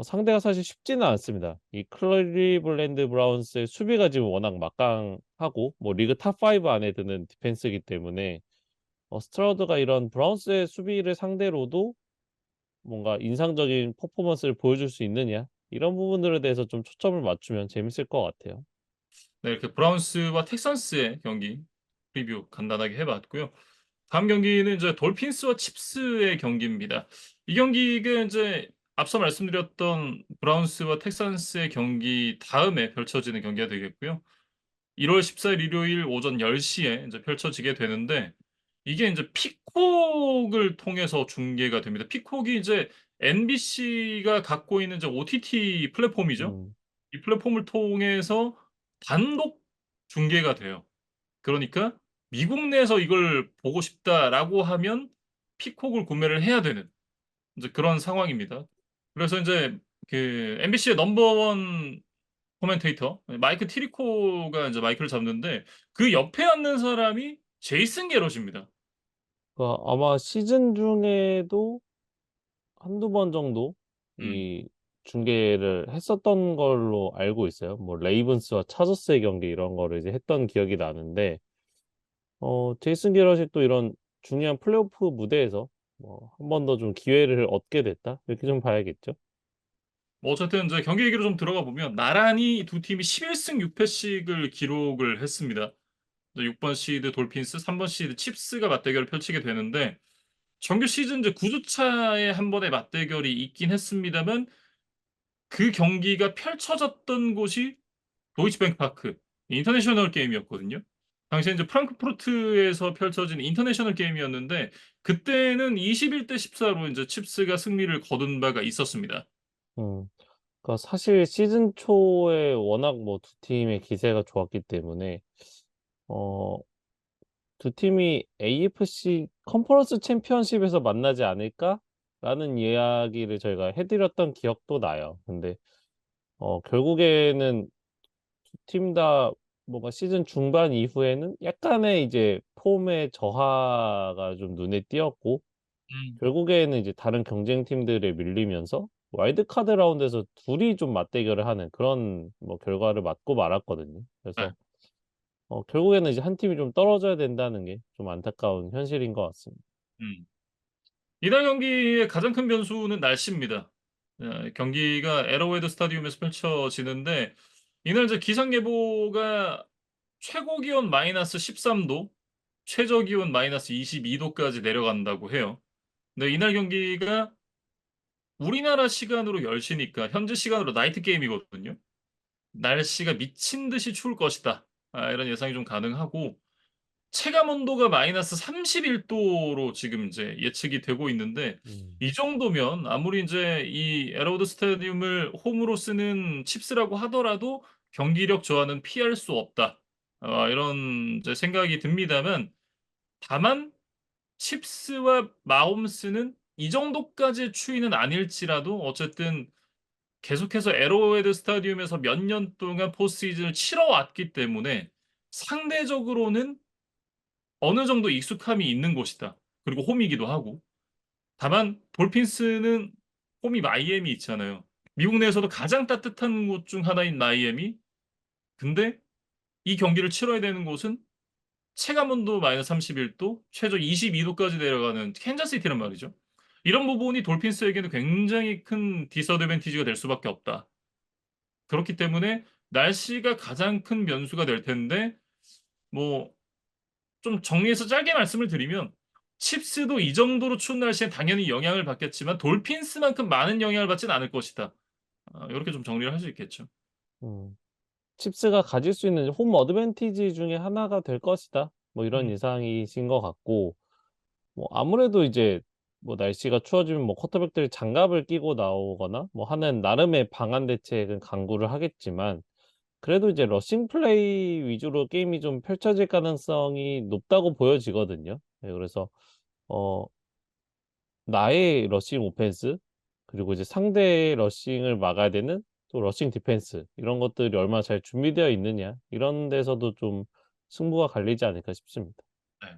상대가 사실 쉽지는 않습니다. 이 클리블랜드 브라운스의 수비가 지금 워낙 막강하고 뭐 리그 탑 5 안에 드는 디펜스이기 때문에 스트라우드가 이런 브라운스의 수비를 상대로도 뭔가 인상적인 퍼포먼스를 보여줄 수 있느냐, 이런 부분들에 대해서 좀 초점을 맞추면 재밌을 것 같아요. 네, 이렇게 브라운스와 텍산스의 경기 리뷰 간단하게 해 봤고요. 다음 경기는 이제 돌핀스와 칩스의 경기입니다. 이 경기가 인제 앞서 말씀드렸던 브라운스와 텍산스의 경기 다음에 펼쳐지는 경기가 되겠고요. 1월 14일 일요일 오전 10시에 인제 펼쳐지게 되는데 이게 인제 피콕을 통해서 중계가 됩니다. 피콕이 이제 NBC가 갖고 있는 이제 OTT 플랫폼이죠. 음. 이 플랫폼을 통해서 단독 중계가 돼요. 그러니까 '미국 내에서 이걸 보고 싶다.'라고 하면 피콕을 구매를 해야 되는 인제 그런 상황입니다. 그래서 인제 그 MBC의 넘버 원 코멘테이터 마이크 티리코가 인제 마이크를 잡는데 그 옆에 앉는 사람이 제이슨 게럿입니다. 아마 시즌 중에도 한두 번 정도 음. 이 중계를 했었던 걸로 알고 있어요. 뭐 레이븐스와 차저스의 경기 이런 거를 이제 했던 기억이 나는데, 제이슨 게럿이 또 이런 중요한 플레이오프 무대에서 뭐 '한 번 더 좀 기회를 얻게 됐다.' 이렇게 좀 봐야겠죠? 뭐 어쨌든 인제 경기 얘기로 좀 들어가 보면 나란히 두 팀이 11승 6 패씩을 기록을 했습니다. 이제 6번 시드 돌핀스, 3번 시드 칩스가 맞대결을 펼치게 되는데 정규 시즌 이제 9 주차에 한 번의 맞대결이 있긴 했습니다만 그 경기가 펼쳐졌던 곳이 도이치뱅크 파크 인터내셔널 게임이었거든요. 당시에 인제 프랑크푸르트에서 펼쳐진 인터내셔널 게임이었는데 그때는 21대 14로 인제 칩스가 승리를 거둔 바가 있었습니다. 음. 사실 시즌 초에 워낙 뭐 두 팀의 기세가 좋았기 때문에 어 두 팀이 "AFC 컨퍼런스 챔피언십에서 만나지 않을까?"라는 이야기를 저희가 해 드렸던 기억도 나요. 근데 결국에는 두 팀 다 뭔가 시즌 중반 이후에는 약간의 이제 폼의 저하가 좀 눈에 띄었고, 음. 결국에는 이제 다른 경쟁팀들에 밀리면서 와일드 카드 라운드에서 둘이 좀 맞대결을 하는 그런 뭐 결과를 맞고 말았거든요. 네. 그래서 결국에는 이제 한 팀이 좀 떨어져야 된다는 게 좀 안타까운 현실인 것 같습니다. 음. 이날 경기의 가장 큰 변수는 날씨입니다. 경기가 에러웨이드 스타디움에서 펼쳐지는데 이날 이제 기상 예보가 최고 기온 -13도, 최저 기온 -22도까지 내려간다고 해요. 근데 이날 경기가 우리나라 시간으로 10 시니까 현지 시간으로 나이트 게임이거든요. 날씨가 미친 듯이 추울 것이다. 이런 예상이 좀 가능하고 체감 온도가 마이너스 31도로 지금 이제 예측이 되고 있는데 음. 이 정도면 아무리 인제 이 에라우드 스타디움을 홈으로 쓰는 칩스라고 하더라도 '경기력 저하는 피할 수 없다.' 이런 이제 생각이 듭니다만 다만 칩스와 마홈스는 이 정도까지의 추이는 아닐지라도 어쨌든 계속해서 에로헤드 스타디움에서 몇 년 동안 포스트 시즌을 치러 왔기 때문에 상대적으로는 어느 정도 익숙함이 있는 곳이다. 그리고 홈이기도 하고. 다만 돌핀스는 홈이 마이애미 있잖아요. 미국 내에서도 가장 따뜻한 곳 중 하나인 마이애미. 근데 이 경기를 치러야 되는 곳은 체감 온도 -31도, 최저 22도까지 내려가는 캔자스시티란 말이죠. 이런 부분이 돌핀스에게는 굉장히 큰 디스어드밴티지가 될 수밖에 없다. 그렇기 때문에 날씨가 가장 큰 변수가 될 텐데 뭐 좀 정리해서 짧게 말씀을 드리면 칩스도 이 정도로 추운 날씨엔 당연히 영향을 받겠지만 돌핀스만큼 많은 영향을 받지는 않을 것이다. 요렇게 좀 정리를 할 수 있겠죠. 음. 칩스가 가질 수 있는 홈 어드밴티지 중에 하나가 될 것이다. 뭐 이런 음. 예상이신 것 같고 뭐 아무래도 이제 뭐 날씨가 추워지면 뭐 쿼터백들이 장갑을 끼고 나오거나 뭐 하는 나름의 방한 대책은 강구를 하겠지만 그래도 이제 러싱 플레이 위주로 게임이 좀 펼쳐질 가능성이 높다고 보여지거든요. 네, 그래서 어 나의 러싱 오펜스 그리고 이제 상대의 러싱을 막아야 되는 또 러싱 디펜스 이런 것들이 얼마나 잘 준비되어 있느냐 이런 데서도 좀 승부가 갈리지 않을까 싶습니다. 네.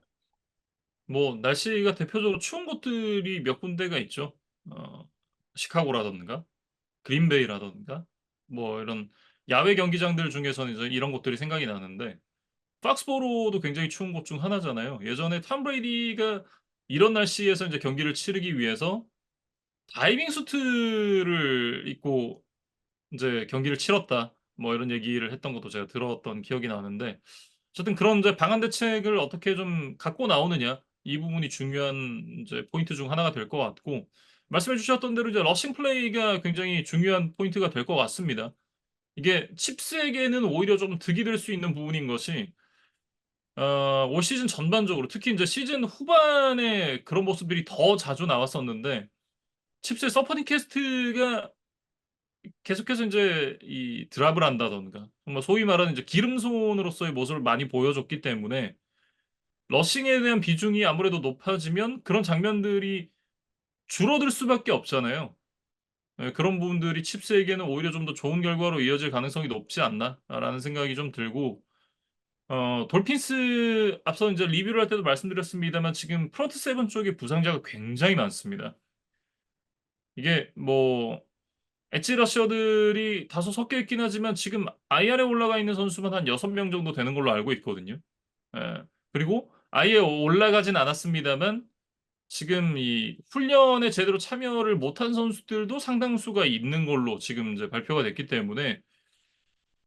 뭐 날씨가 대표적으로 추운 곳들이 몇 군데가 있죠. 어 시카고라든가 그린베이라든가 뭐 이런 야외 경기장들 중에서는 이제 이런 곳들이 생각이 나는데 팍스보로도 굉장히 추운 곳 중 하나잖아요. 예전에 톰 브레이디가 이런 날씨에서 인제 경기를 치르기 위해서 다이빙 수트를 입고 인제 경기를 치렀다. 뭐 이런 얘기를 했던 것도 제가 들었던 기억이 나는데 어쨌든 그런 이제 방한 대책을 어떻게 좀 갖고 나오느냐 이 부분이 중요한 인제 포인트 중 하나가 될 것 같고 말씀해 주셨던 대로 이제 러싱 플레이가 굉장히 중요한 포인트가 될 것 같습니다. 이게 칩스에게는 오히려 좀 득이 될 수 있는 부분인 것이 올 시즌 전반적으로 특히 인제 시즌 후반에 그런 모습들이 더 자주 나왔었는데 칩스의 서포팅 캐스트가 계속해서 인제 이 드랍을 한다든가 정말 소위 말하는 이제 기름손으로서의 모습을 많이 보여줬기 때문에 러싱에 대한 비중이 아무래도 높아지면 그런 장면들이 줄어들 수밖에 없잖아요. 예, 그런 부분들이 칩스에게는 오히려 좀 더 좋은 결과로 이어질 가능성이 높지 않나라는 생각이 좀 들고 돌핀스 앞서 인제 리뷰를 할 때도 말씀드렸습니다만 지금 프론트 세븐 쪽에 부상자가 굉장히 많습니다. 이게 뭐 엣지 러셔들이 다소 섞여 있긴 하지만 지금 IR에 올라가 있는 선수만 한 6명 정도 되는 걸로 알고 있거든요. 예. 그리고 아예 올라가진 않았습니다만 지금 이 훈련에 제대로 참여를 못한 선수들도 상당수가 있는 걸로 지금 이제 발표가 됐기 때문에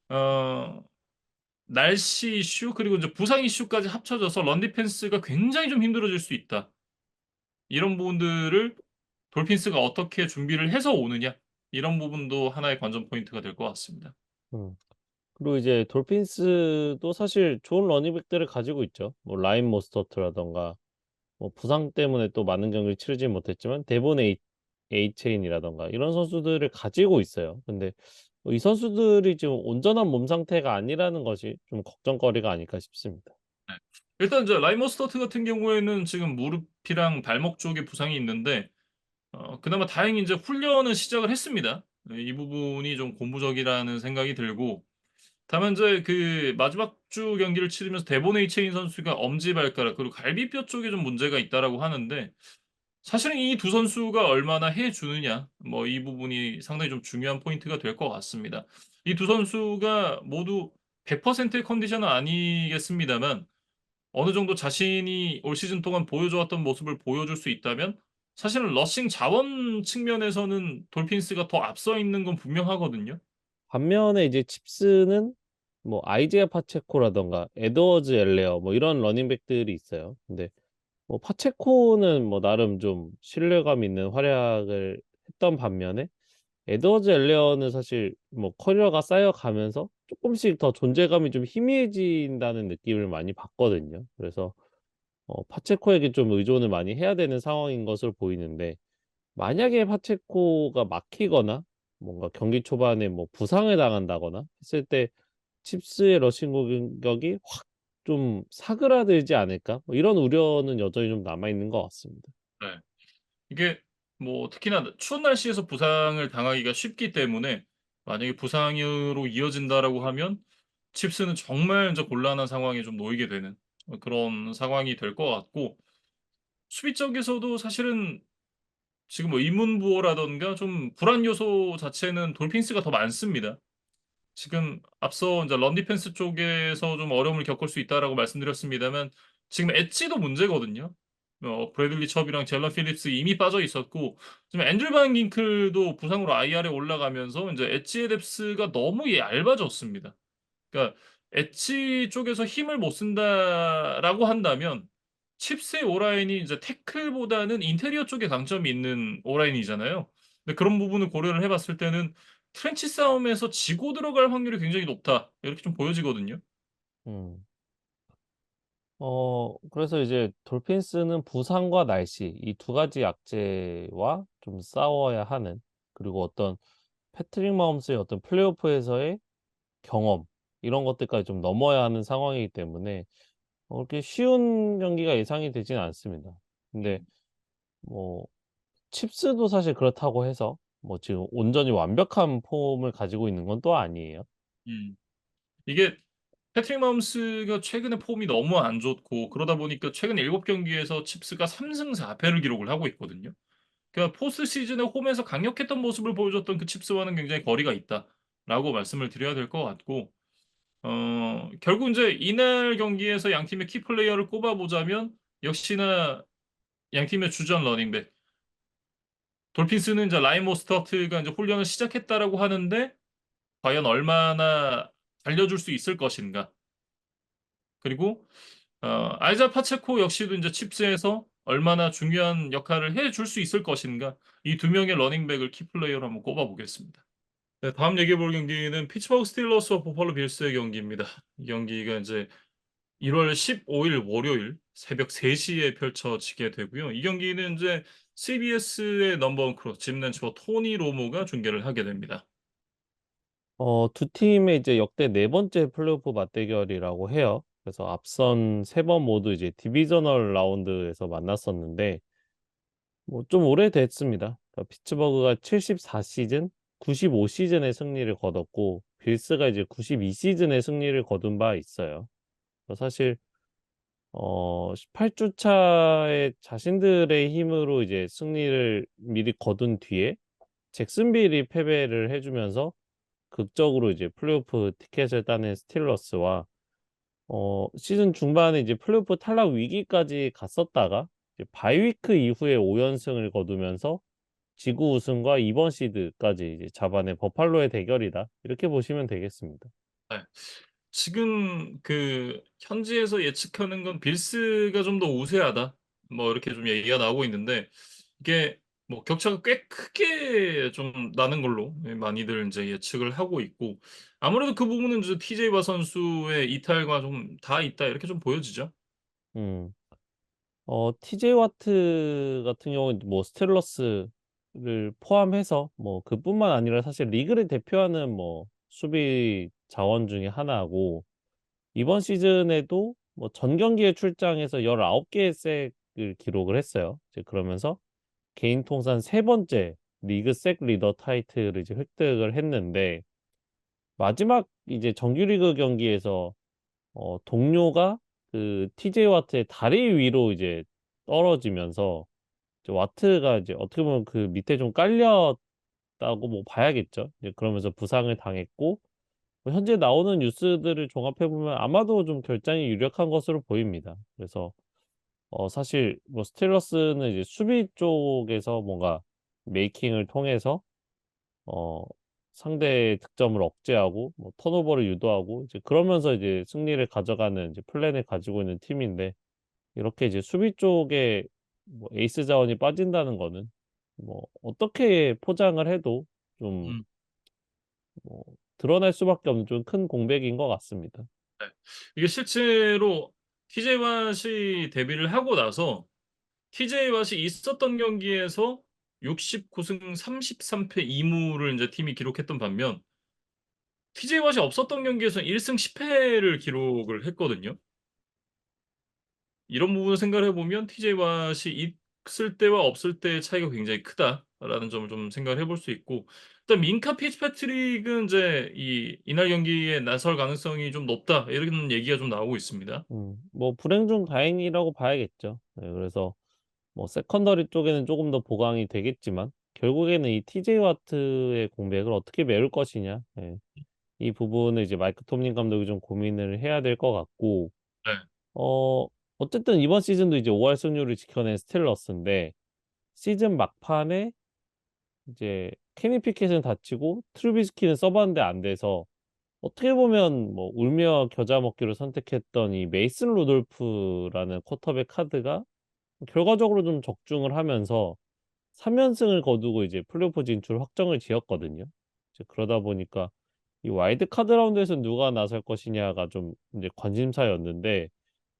어 날씨 이슈 그리고 이제 부상 이슈까지 합쳐져서 런 디펜스가 굉장히 좀 힘들어질 수 있다. 이런 부분들을 돌핀스가 어떻게 준비를 해서 오느냐 이런 부분도 하나의 관전 포인트가 될 것 같습니다. 음. 그리고 이제 돌핀스도 사실 좋은 러닝백들을 가지고 있죠. 뭐 라인 모스터트라든가 뭐 부상 때문에 또 많은 경기를 치르지 못했지만 데본 에이체인이라든가 이런 선수들을 가지고 있어요. 근데 이 선수들이 지금 온전한 몸 상태가 아니라는 것이 좀 걱정거리가 아닐까 싶습니다. 네. 일단 이제 라이머 스터트 같은 경우에는 지금 무릎이랑 발목 쪽에 부상이 있는데 그나마 다행히 인제 훈련은 시작을 했습니다. 네, 이 부분이 좀 고무적이라는 생각이 들고 다만 인제 그 마지막 주 경기를 치르면서 데본 에이체인 선수가 엄지발가락 그리고 갈비뼈 쪽에 좀 문제가 있다라고 하는데 사실은 이 두 선수가 얼마나 해 주느냐 뭐 이 부분이 상당히 좀 중요한 포인트가 될 것 같습니다. 이 두 선수가 모두 100%의 컨디션은 아니겠습니다만 어느 정도 자신이 올 시즌 동안 보여줘 왔던 모습을 보여줄 수 있다면 사실은 러싱 자원 측면에서는 돌핀스가 더 앞서 있는 건 분명하거든요. 반면에 이제 칩스는 뭐 아이제아 파체코라든가 에드워즈 엘레어 뭐 이런 러닝백들이 있어요. 근데 뭐 파체코는 뭐 나름 좀 신뢰감 있는 활약을 했던 반면에 에드워즈 엘레어는 사실 뭐 커리어가 쌓여가면서 조금씩 더 존재감이 좀 희미해진다는 느낌을 많이 받거든요. 그래서 파체코에게 좀 의존을 많이 해야 되는 상황인 것으로 보이는데 만약에 파체코가 막히거나 뭔가 경기 초반에 뭐 부상을 당한다거나 했을 때 칩스의 러싱 공격이 확 좀 사그라들지 않을까? 뭐 이런 우려는 여전히 좀 남아 있는 것 같습니다. 네. 이게 뭐 특히나 추운 날씨에서 부상을 당하기가 쉽기 때문에 만약에 부상으로 이어진다라고 하면 칩스는 정말 인제 곤란한 상황에 좀 놓이게 되는 그런 상황이 될 것 같고, 수비 쪽에서도 사실은 지금 뭐 이문부어라든가 좀 불안 요소 자체는 돌핀스가 더 많습니다. 지금 앞서 인제 런 디펜스 쪽에서 좀 어려움을 겪을 수 있다라고 말씀드렸습니다만, 지금 엣지도 문제거든요. 브래들리 첩이랑 젤런 필립스 이미 빠져 있었고, 지금 앤드류 반 gin클도 부상으로 IR에 올라가면서 인제 엣지의 뎁스가 너무 얇아졌습니다. 그러니까 엣지 쪽에서 힘을 못 쓴다라고 한다면 칩스의 오라인이 이제 태클보다는 인테리어 쪽에 강점이 있는 오라인이잖아요. 근데 그런 부분을 고려를 해 봤을 때는 '트렌치 싸움에서 지고 들어갈 확률이 굉장히 높다.' 이렇게 좀 보여지거든요. 음. 그래서 이제 돌핀스는 부상과 날씨 이 두 가지 약재와 좀 싸워야 하는, 그리고 어떤 패트릭 마홈스의 어떤 플레이오프에서의 경험 이런 것들까지 좀 넘어야 하는 상황이기 때문에 그렇게 쉬운 경기가 예상이 되지는 않습니다. 근데 음. 뭐 칩스도 사실 그렇다고 해서 뭐 지금 온전히 완벽한 폼을 가지고 있는 건 또 아니에요. 음. 이게 패트릭 마홈스가 최근에 폼이 너무 안 좋고, 그러다 보니까 최근 7 경기에서 칩스가 3승 4 패를 기록을 하고 있거든요. 그러니까 포스트 시즌에 홈에서 강력했던 모습을 보여줬던 그 칩스와는 굉장히 거리가 있다라고 말씀을 드려야 될 것 같고, 결국 인제 이날 경기에서 양 팀의 키 플레이어를 꼽아 보자면 역시나 양 팀의 주전 러닝백, 돌핀스는 이제 라인 모스터트가 인제 훈련을 시작했다라고 하는데 과연 얼마나 달려줄 수 있을 것인가. 그리고 아이자 파체코 역시도 인제 칩스에서 얼마나 중요한 역할을 해줄 수 있을 것인가. 이 두 명의 러닝백을 키 플레이어로 한번 꼽아 보겠습니다. 네, 다음 얘기해 볼 경기는 피츠버그 스틸러스와 버팔로 빌스의 경기입니다. 이 경기가 인제 1월 15일 월요일 새벽 3 시에 펼쳐지게 되고요. 이 경기는 인제 CBS의 넘버 원 크루 짐 렌츠와 토니 로모가 중계를 하게 됩니다. 두 팀의 이제 역대 네 번째 플레이오프 맞대결이라고 해요. 그래서 앞선 세 번 모두 이제 디비저널 라운드에서 만났었는데 뭐 좀 오래됐습니다. 그러니까 피츠버그가 74 시즌, 95 시즌의 승리를 거뒀고 빌스가 이제 92 시즌의 승리를 거둔 바 있어요. 사실 18 주 차에 자신들의 힘으로 이제 승리를 미리 거둔 뒤에 잭슨빌이 패배를 해 주면서 극적으로 이제 플레이오프 티켓을 따낸 스틸러스와 시즌 중반에 이제 플레이오프 탈락 위기까지 갔었다가 이제 바이위크 이후에 5 연승을 거두면서 지구 우승과 2번 시드까지 이제 잡아낸 버팔로의 대결이다. 이렇게 보시면 되겠습니다. 네. 지금 그 현지에서 예측하는 건 '빌스가 좀 더 우세하다.' 뭐 이렇게 좀 얘기가 나오고 있는데, 이게 뭐 격차가 꽤 크게 좀 나는 걸로 많이들 인제 예측을 하고 있고, 아무래도 그 부분은 이제 TJ 와 선수의 이탈과 좀 다 있다 이렇게 좀 보여지죠. 음. TJ 와트 같은 경우는 뭐 스틸러스를 포함해서 뭐 그뿐만 아니라 사실 리그를 대표하는 뭐 수비 자원 중에 하나고 이번 시즌에도 뭐 전 경기에 출장해서 19 개의 색을 기록을 했어요. 이제 그러면서 개인 통산 세 번째 리그 색 리더 타이틀을 이제 획득을 했는데 마지막 이제 정규리그 경기에서 동료가 그 TJ 와트의 다리 위로 이제 떨어지면서 이제 와트가 이제 어떻게 보면 그 밑에 좀 깔렸다고 뭐 봐야겠죠. 이제 그러면서 부상을 당했고 뭐 현재 나오는 뉴스들을 종합해 보면 아마도 좀 결장이 유력한 것으로 보입니다. 그래서 사실 뭐 스틸러스는 이제 수비 쪽에서 뭔가 메이킹을 통해서 어 상대의 득점을 억제하고 뭐 턴오버를 유도하고 이제 그러면서 이제 승리를 가져가는 이제 플랜을 가지고 있는 팀인데 이렇게 이제 수비 쪽에 뭐 에이스 자원이 빠진다는 거는 뭐 어떻게 포장을 해도 좀 음. 뭐 드러날 수밖에 없는 좀 큰 공백인 것 같습니다. 네. 이게 실제로 TJ 왓이 데뷔를 하고 나서 TJ 왓이 있었던 경기에서 69승 33패 2 무를 인제 팀이 기록했던 반면 TJ 왓이 없었던 경기에서는 1승 10 패를 기록을 했거든요. 이런 부분을 생각을 해 보면 'TJ 왓이 있을 때와 없을 때의 차이가 굉장히 크다.'라는 점을 좀 생각을 해볼 수 있고, 일단 민카 피츠패트릭은 인제 이 "이날 경기에 나설 가능성이 좀 높다." 이런 얘기가 좀 나오고 있습니다. 뭐 불행 중 다행이라고 봐야겠죠. 네, 그래서 뭐 세컨더리 쪽에는 조금 더 보강이 되겠지만 결국에는 이 TJ 와트의 공백을 어떻게 메울 것이냐. 예. 이 부분을 이제 마이크 톰린 감독이 좀 고민을 해야 될 것 같고 네. 어 어쨌든 이번 시즌도 이제 5할 승률을 지켜낸 스틸러스인데 시즌 막판에 이제 케니 피켓은 다치고 트루비스키는 써 봤는데 안 돼서 어떻게 보면 뭐 울며 겨자 먹기로 선택했던 이 메이슨 루돌프라는 쿼터백 카드가 결과적으로 좀 적중을 하면서 3 연승을 거두고 이제 플레이오프 진출 확정을 지었거든요. 이제 그러다 보니까 이 와일드 카드 라운드에서 누가 나설 것이냐가 좀 인제 관심사였는데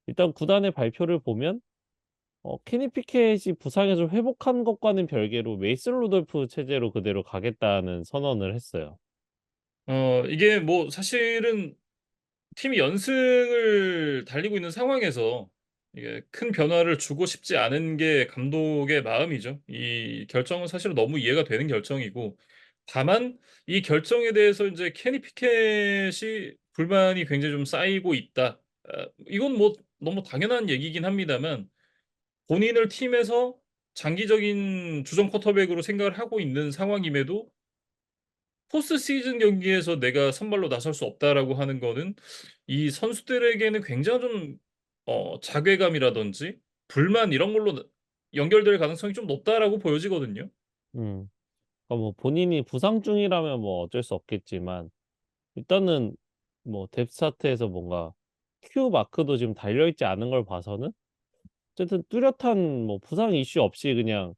일단 구단의 발표를 보면 케니 피켓이 부상에서 회복한 것과는 별개로 메이슨 루돌프 체제로 그대로 가겠다는 선언을 했어요. 이게 뭐 사실은 팀이 연승을 달리고 있는 상황에서 이게 큰 변화를 주고 싶지 않은 게 감독의 마음이죠. 이 결정은 사실은 너무 이해가 되는 결정이고, 다만 이 결정에 대해서 인제 케니 피켓이 불만이 굉장히 좀 쌓이고 있다. 이건 뭐 너무 당연한 얘기긴 합니다만, 본인을 팀에서 장기적인 주전 쿼터백으로 생각을 하고 있는 상황임에도 포스트 시즌 경기에서 '내가 선발로 나설 수 없다.'라고 하는 거는 이 선수들에게는 굉장히 좀 자괴감이라든지 불만 이런 걸로 연결될 가능성이 좀 높다라고 보여지거든요. 음. 뭐 본인이 부상 중이라면 뭐 어쩔 수 없겠지만 일단은 뭐 뎁스 차트에서 뭔가 큐 마크도 지금 달려 있지 않은 걸 봐서는 어쨌든 뚜렷한 뭐 부상 이슈 없이 그냥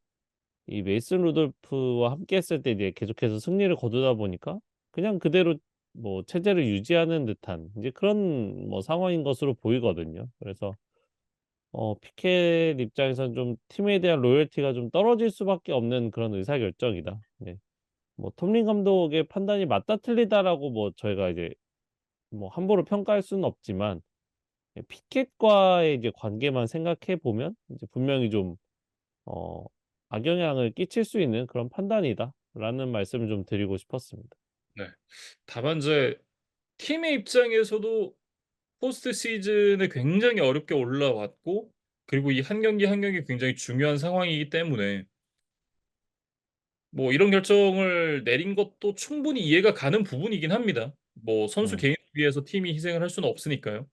이 메이슨 루돌프와 함께 했을 때 이제 계속해서 승리를 거두다 보니까 그냥 그대로 뭐 체제를 유지하는 듯한 이제 그런 뭐 상황인 것으로 보이거든요. 그래서 피켓 입장에서는 좀 팀에 대한 로열티가 좀 떨어질 수밖에 없는 그런 의사결정이다. 네. 뭐 톰린 감독의 판단이 맞다 틀리다라고 뭐 저희가 이제 뭐 함부로 평가할 수는 없지만 피켓과의 이제 관계만 생각해 보면 이제 분명히 좀 어 '악영향을 끼칠 수 있는 그런 판단이다.'라는 말씀을 좀 드리고 싶었습니다. 네. 다만 이제 팀의 입장에서도 포스트 시즌에 굉장히 어렵게 올라왔고, 그리고 이 한 경기 한 경기 굉장히 중요한 상황이기 때문에 뭐 이런 결정을 내린 것도 충분히 이해가 가는 부분이긴 합니다. 뭐 선수 음. 개인을 위해서 팀이 희생을 할 수는 없으니까요.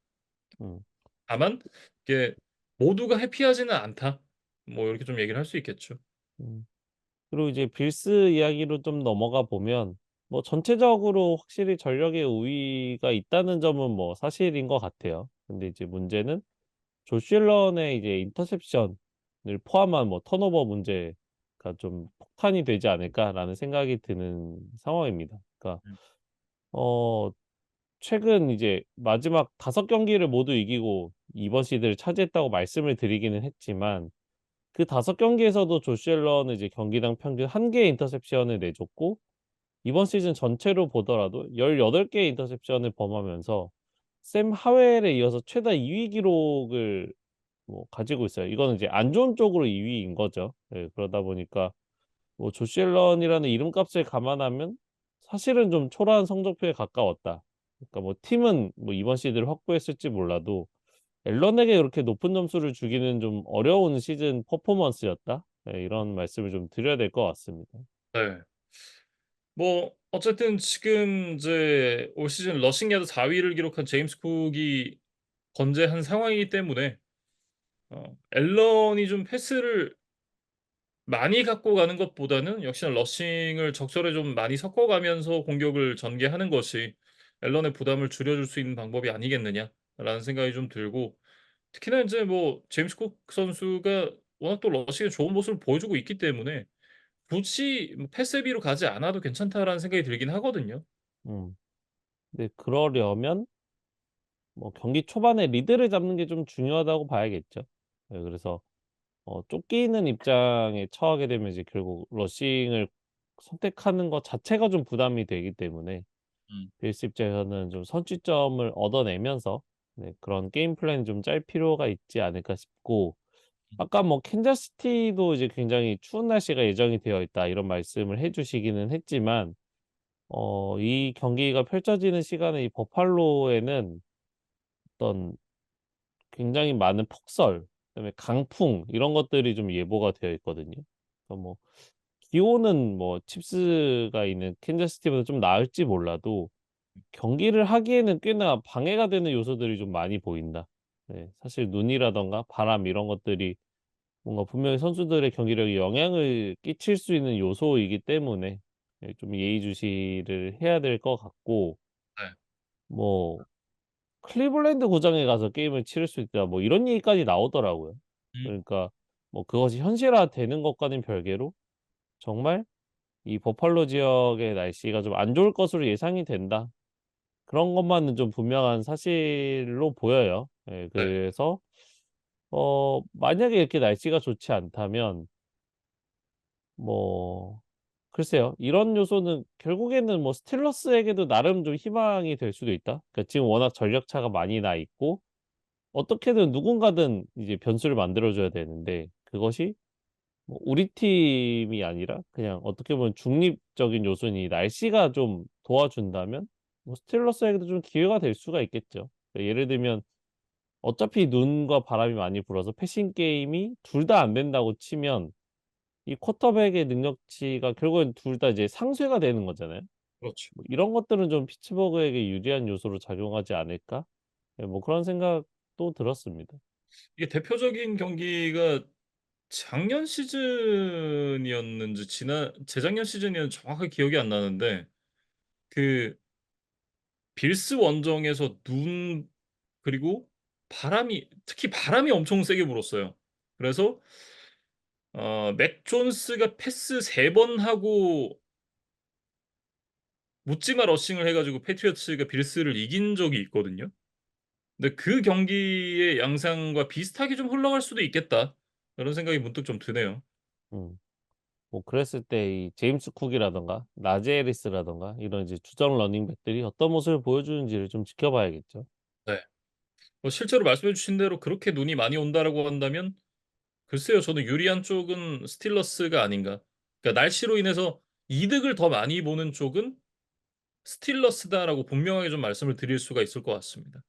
음. 다만 이게 '모두가 해피하지는 않다.' 뭐 이렇게 좀 얘기를 할 수 있겠죠. 음. 그리고 이제 빌스 이야기로 좀 넘어가 보면 뭐 전체적으로 확실히 전력의 우위가 있다는 점은 뭐 사실인 것 같아요. 근데 이제 문제는 조시 앨런의 이제 인터셉션을 포함한 뭐 턴오버 문제가 좀 '폭탄이 되지 않을까.'라는 생각이 드는 상황입니다. 그러니까 음. 어 최근 이제 마지막 5 경기를 모두 이기고 이번 시드를 차지했다고 말씀을 드리기는 했지만 그 5 경기에서도 조시 앨런은 이제 경기당 평균 1 개의 인터셉션을 내줬고 이번 시즌 전체로 보더라도 18 개의 인터셉션을 범하면서 샘 하웰에 이어서 최다 2위 기록을 뭐 가지고 있어요. 이거는 이제 안 좋은 쪽으로 2 위인 거죠. 예, 그러다 보니까 뭐 조시 앨런이라는 이름값을 감안하면 사실은 좀 초라한 성적표에 가까웠다. 그러니까 뭐 팀은 뭐 이번 시드를 확보했을지 몰라도 앨런에게 그렇게 높은 점수를 주기는 좀 어려운 시즌 퍼포먼스였다. 예, 이런 말씀을 좀 드려야 될 것 같습니다. 네. 뭐 어쨌든 지금 이제 올 시즌 러싱 야드 4 위를 기록한 제임스 쿡이 건재한 상황이기 때문에 앨런이 좀 패스를 많이 갖고 가는 것보다는 역시나 러싱을 적절히 좀 많이 섞어 가면서 공격을 전개하는 것이 '앨런의 부담을 줄여줄 수 있는 방법이 아니겠느냐.'라는 생각이 좀 들고, 특히나 인제 뭐 제임스 쿡 선수가 워낙 또 러시에 좋은 모습을 보여주고 있기 때문에 굳이 뭐 패스비로 가지 않아도 괜찮다라는 생각이 들긴 하거든요. 음. 근데 그러려면 뭐 경기 초반에 리드를 잡는 게 좀 중요하다고 봐야겠죠. 예 그래서 쫓기는 입장에 처하게 되면 이제 결국 러싱을 선택하는 것 자체가 좀 부담이 되기 때문에 음. 빌스 입장에서는 좀 선취점을 얻어내면서 네 그런 게임 플랜이 좀 짤 필요가 있지 않을까 싶고 음. 아까 뭐 캔자스시티도 이제 굉장히 추운 날씨가 예정이 되어 있다 이런 말씀을 해 주시기는 했지만 이 경기가 펼쳐지는 시간에 이 버팔로에는 어떤 굉장히 많은 폭설 그다음에 강풍 이런 것들이 좀 예보가 되어 있거든요. 그래서 뭐 기온은 뭐 칩스가 있는 캔자스시티보다 좀 나을지 몰라도 경기를 하기에는 꽤나 방해가 되는 요소들이 좀 많이 보인다. 네. 사실 눈이라든가 바람 이런 것들이 뭔가 분명히 선수들의 경기력에 영향을 끼칠 수 있는 요소이기 때문에 예 좀 예의주시를 해야 될 것 같고 네. 뭐 "클리블랜드 구장에 가서 게임을 치를 수 있다." 뭐 이런 얘기까지 나오더라고요. 음. 그러니까 뭐 그것이 현실화되는 것과는 별개로 정말 이 버팔로 지역의 날씨가 좀 안 좋을 것으로 예상이 된다. 그런 것만은 좀 분명한 사실로 보여요. 예 네. 그래서 만약에 이렇게 날씨가 좋지 않다면 뭐 글쎄요. 이런 요소는 결국에는 뭐 스틸러스에게도 나름 좀 희망이 될 수도 있다. 그러니까 지금 워낙 전력 차가 많이 나 있고 어떻게든 누군가든 이제 변수를 만들어 줘야 되는데 그것이 뭐 우리 팀이 아니라 그냥 어떻게 보면 중립적인 요소니 날씨가 좀 도와준다면 뭐 스틸러스에게도 좀 기회가 될 수가 있겠죠. 그러니까 예를 들면 어차피 눈과 바람이 많이 불어서 패싱 게임이 둘 다 안 된다고 치면 이 쿼터백의 능력치가 결국엔 둘 다 이제 상쇄가 되는 거잖아요. 그렇죠. 뭐 이런 것들은 좀 '피츠버그에게 유리한 요소로 작용하지 않을까?' 예 뭐 그런 생각도 들었습니다. 이게 대표적인 경기가 작년 시즌이었는지 재작년 시즌이었는지 정확하게 기억이 안 나는데 그 빌스 원정에서 눈 그리고 바람이 특히 바람이 엄청 세게 불었어요. 그래서 맥 존스가 패스 3번 하고 묻지마 러싱을 해 가지고 패트리어츠가 빌스를 이긴 적이 있거든요. 근데 그 경기의 양상과 비슷하게 좀 흘러갈 수도 있겠다. 그런 생각이 문득 좀 드네요. 음. 뭐 그랬을 때 이 제임스 쿡이라든가 나제 해리스라든가 이런 이제 주전 러닝백들이 어떤 모습을 보여주는지를 좀 지켜봐야겠죠. 네. 실제로 말씀해 주신 대로 그렇게 눈이 많이 온다라고 한다면 글쎄요. 저는 유리한 쪽은 스틸러스가 아닌가. 그러니까 날씨로 인해서 이득을 더 많이 보는 쪽은 스틸러스다라고 분명하게 좀 말씀을 드릴 수가 있을 것 같습니다.